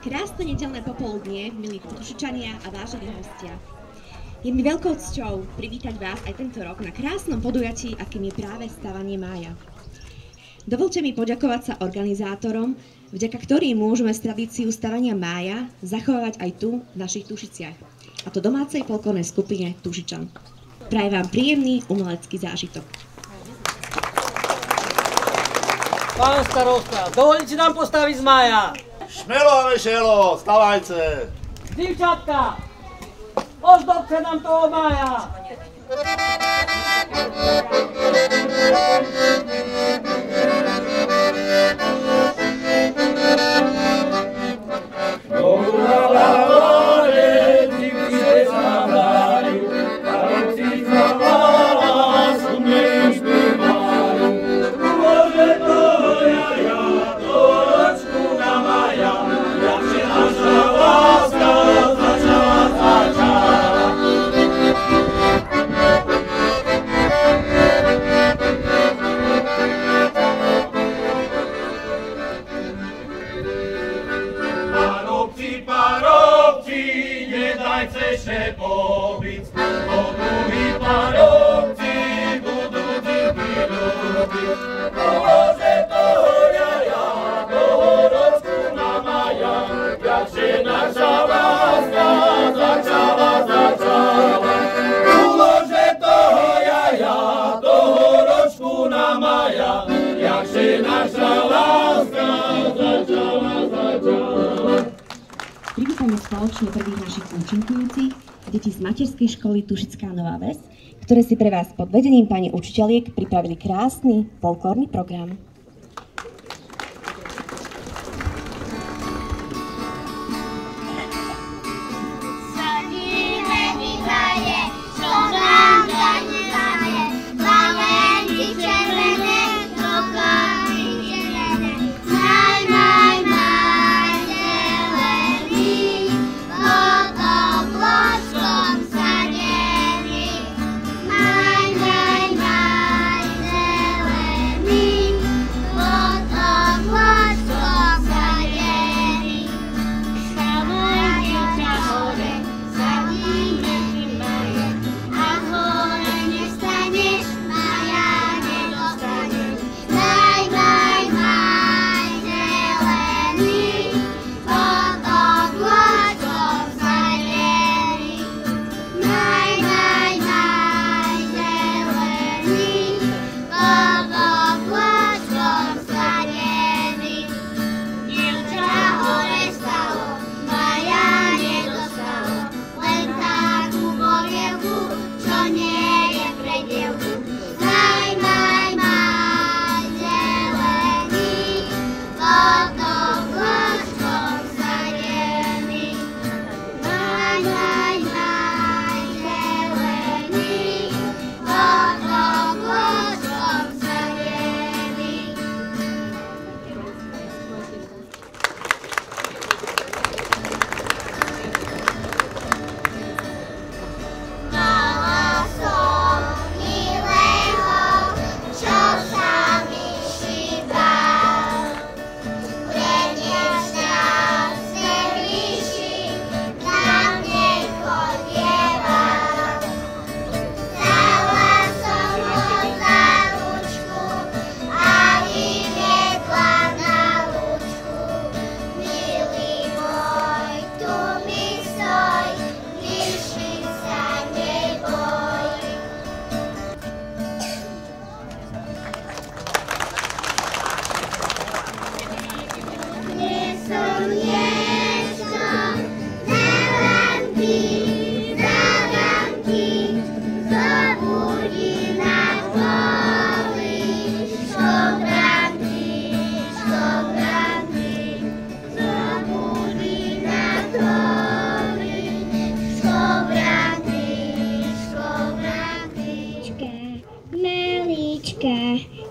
Krásne nedeľné popoludnie, milí Tušičania a vážení hostia. Je mi veľkou cťou privítať vás aj tento rok na krásnom podujatí, akým je práve stavanie mája. Dovoľte mi poďakovať sa organizátorom, vďaka ktorým môžeme tradíciu stavania mája zachovávať aj tu, v našich Tušiciach, a to domácej folklórnej skupine Tušičan. Prajem vám príjemný umelecký zážitok. Pán starosta, dovolíte nám postaviť z mája? Šmelo a vešelo, stavajce! Divčatka, ozdobte nám toho mája! Privítame spoločne prvých našich účinkujúcich, deti z materskej školy Tušická Nová Ves, ktoré si pre vás pod vedením pani učiteľiek pripravili krásny folklórny program.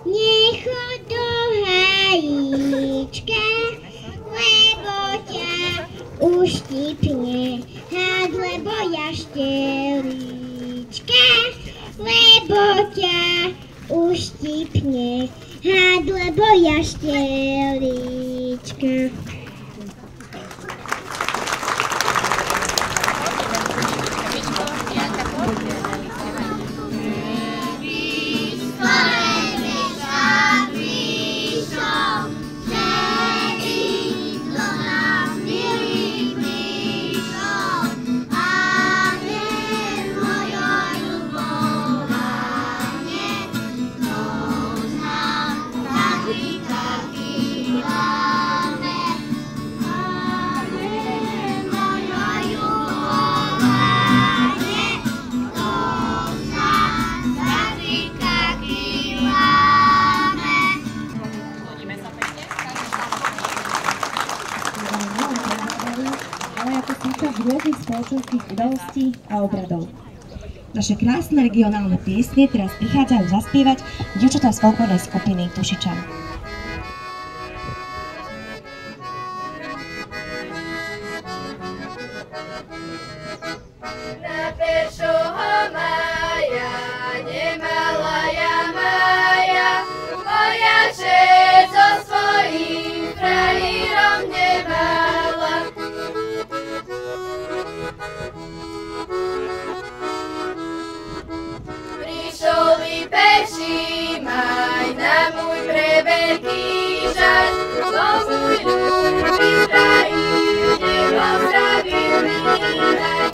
Nechod do hajíčka, lebo ťa uštipne had, lebo ja štelička, lebo ťa uštipne had, lebo ja štelička. počas rôznych spoločenských udalostí a obradov. Naše krásne regionálne piesne teraz prichádzajú zaspievať dievčatá z folklórnej skupiny Tušičan. Na 1. mája nemala ja mája, moja žena so svojím frajírom nemala. Prišiel mi peší maj na môj preveľký žať, bo môj ľubý frajír nepozdravil mi dať.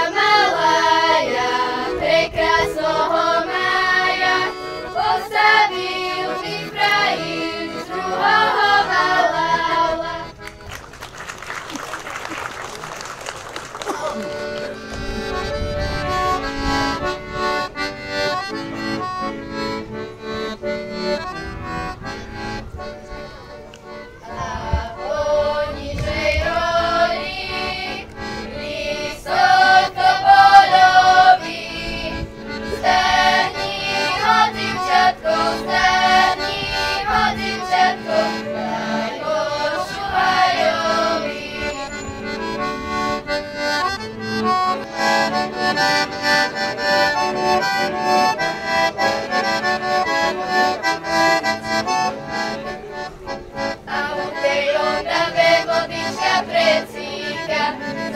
Malaya, prekrásnoho mája, postavil mi frajír z druhého malala.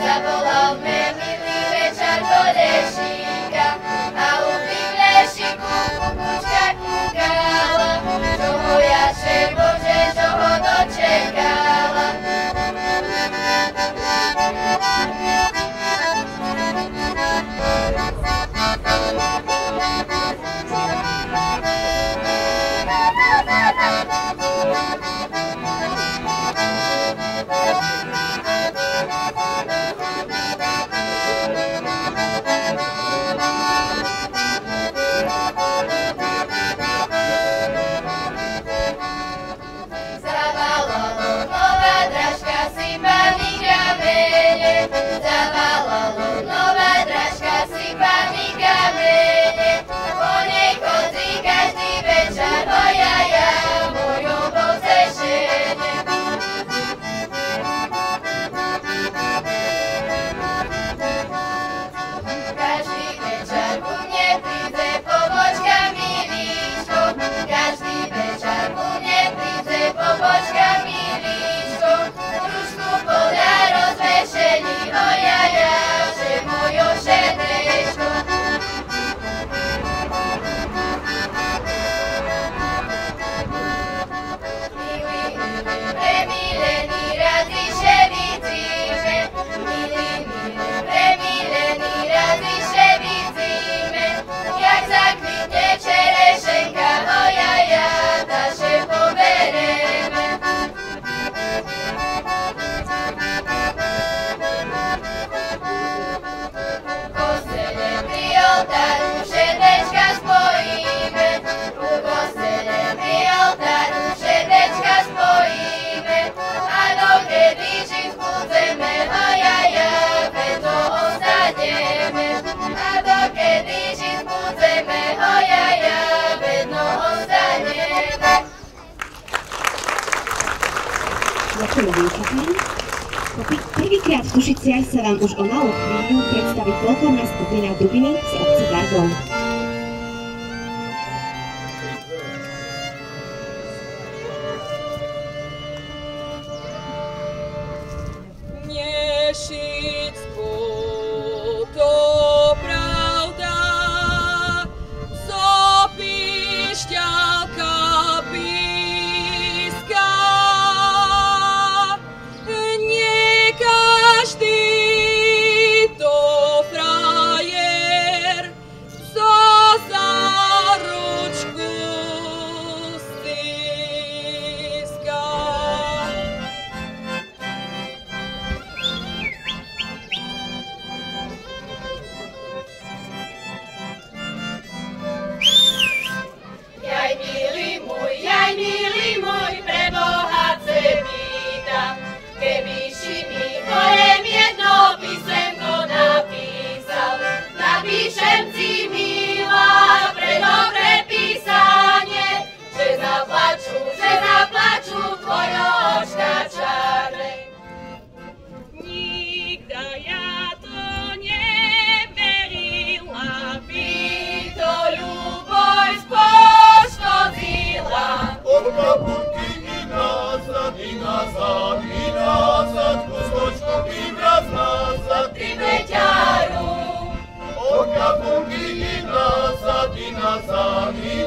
Zavolal me milý večer do lešíka a u tým lešiku kukučka kúkala, čoho ja Bože, čoho dočekala. Prvýkrát v Tušiciach sa vám už o malú chvíľu predstaví folklórna skupina Dubiny z obci Vargov. So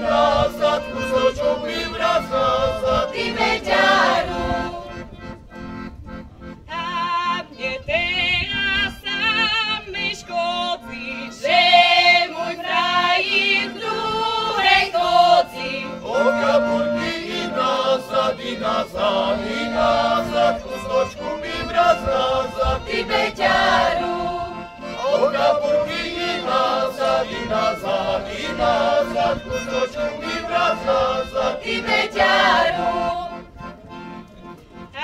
nazad, kusočku mi vrat nazad. Ty beťaru. A mne teraz same škodí, Že môj frajír v druhej koci. Od kapurky i nazad, i nazad, i nazad, kusočku mi vrat nazad. Ty beťaru. Od kapurky i nazad, i nazad, i nazad, kusočku mi vrat nazad. Ty beťaru. a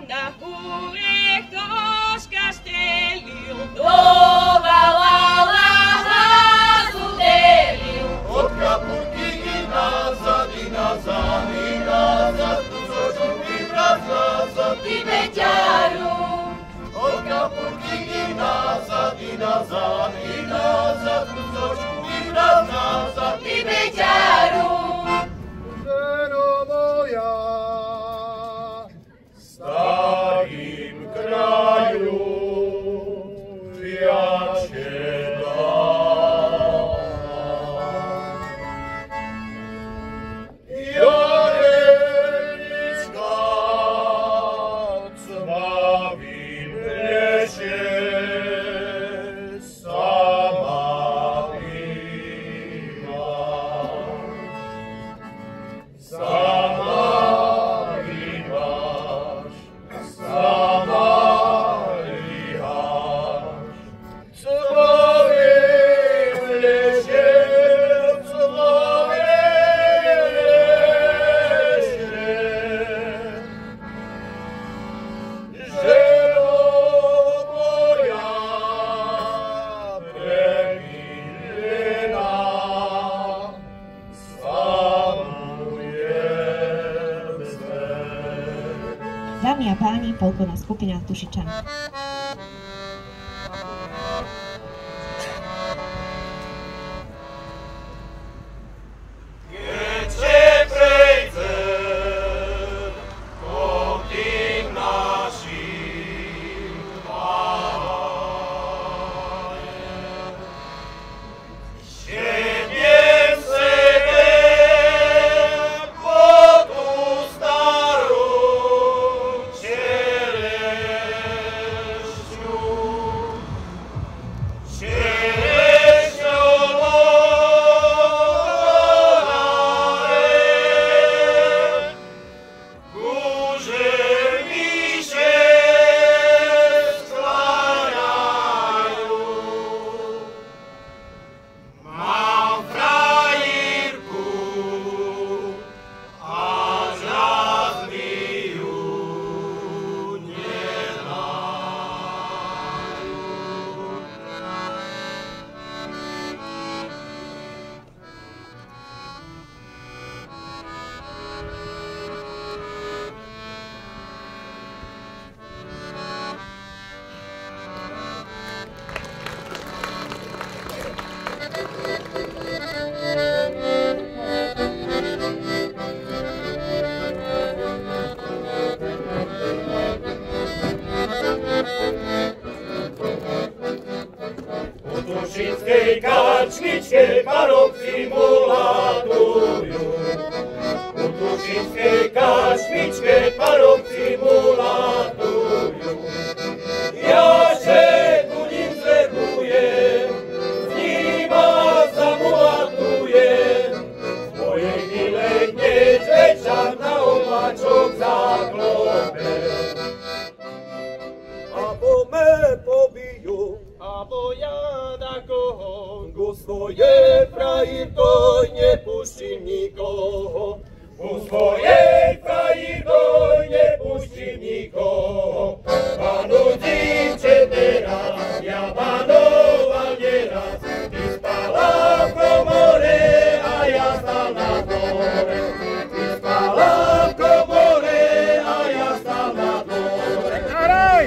na húre ktožka štelil, Dovalala hlasu delil. Od kapurky i nazad, i nazad, i nazad, kusočku mi vrat nazad. Ty beťaru. Od kapurky i nazad, i nazad, i nazad, kusočku mi vrat nazad. Ty beťaru. Ženo moja, starým kraju, ja cię dam. Jareniczka cmawim lesie, sama piwa. Sama imaš, sama imaš, svojim ležem, svojim ležem. Ženo moja premilena, Dámy a páni, folklórna skupina Tušičan. Keď prejde po tým našim pájem, šediem sebe po tú starú čerešňu. Tušickej karčničke parobci mulatujú. U Tušickej karčničke parobci mulatujú. Ja že tu ním zverbujem, s nima zamulatujem. V mojej milej hneď večer na oblačok zaklope. Abo me pobijú, abo ja na koho, gusto je frajír, to nepustím nikoho. U svojej frajír, to nepustím nikoho. Panudím če teraz, ja panoval neraz, ty spala v komore a ja stal na dvore. Ty spala v komore a ja stal na dvore. Naraj!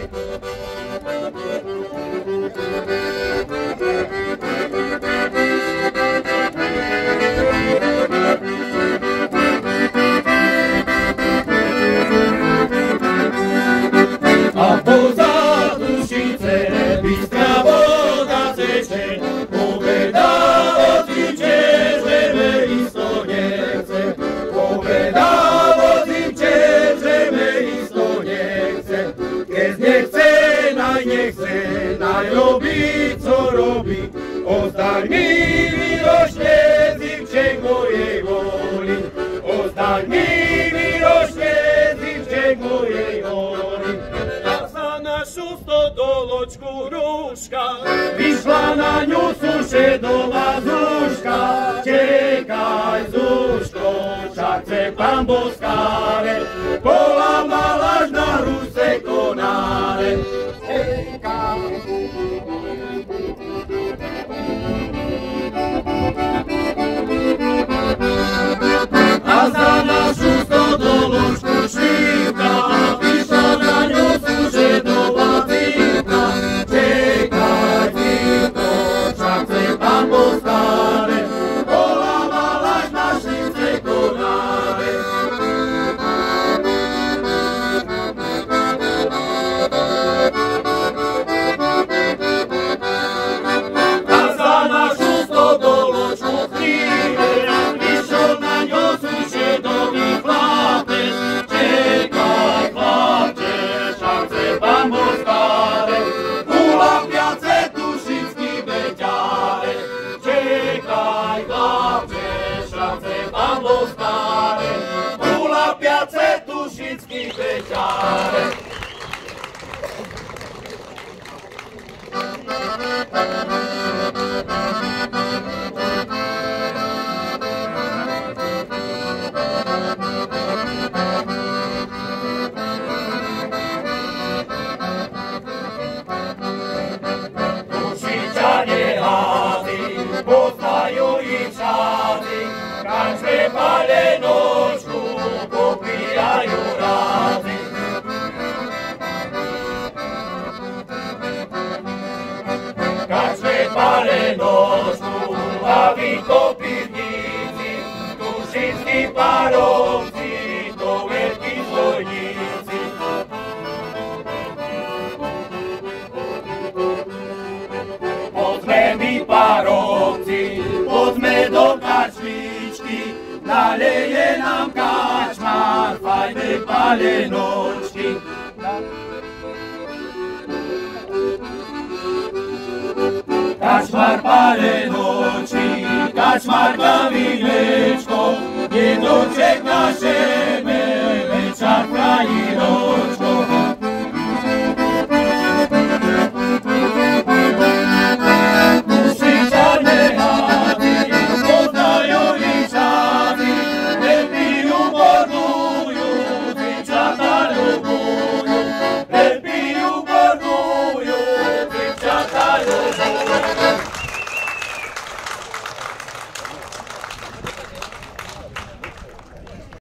tak mi vyrošte zimček mojej hory. A za našu stodoločku rúška Vyšla na ňu sušedová zúška, čekaj zúško, však chce pán boskáre, polámala až na ruse konáre. A za našu stodoločku šívka, vyšla na ňu sušedová zívka, čekaj zívko, však chce pán boskáre, polámala až na šívce konáre. A za našu stodoločku chvíle, vyšiel na ňu sušedový chlapec, čekaj chlapče, však chce pán boskáre, uľapiace tušický beťáre. Čekaj chlapče, však chce pán boskáre, uľapiace tušický beťáre. Tušičane házy, poznajú ich šázy, každé palenočku popíjajú rázy. Každé palenočku a vykopivníci, tušickí parovci, to veľkí zbojníci. Poďme my parovci, poďme do kačličky, naleje nám kačmar, fajné palenočky. Kačmar palenočky, kačmar kavíňa,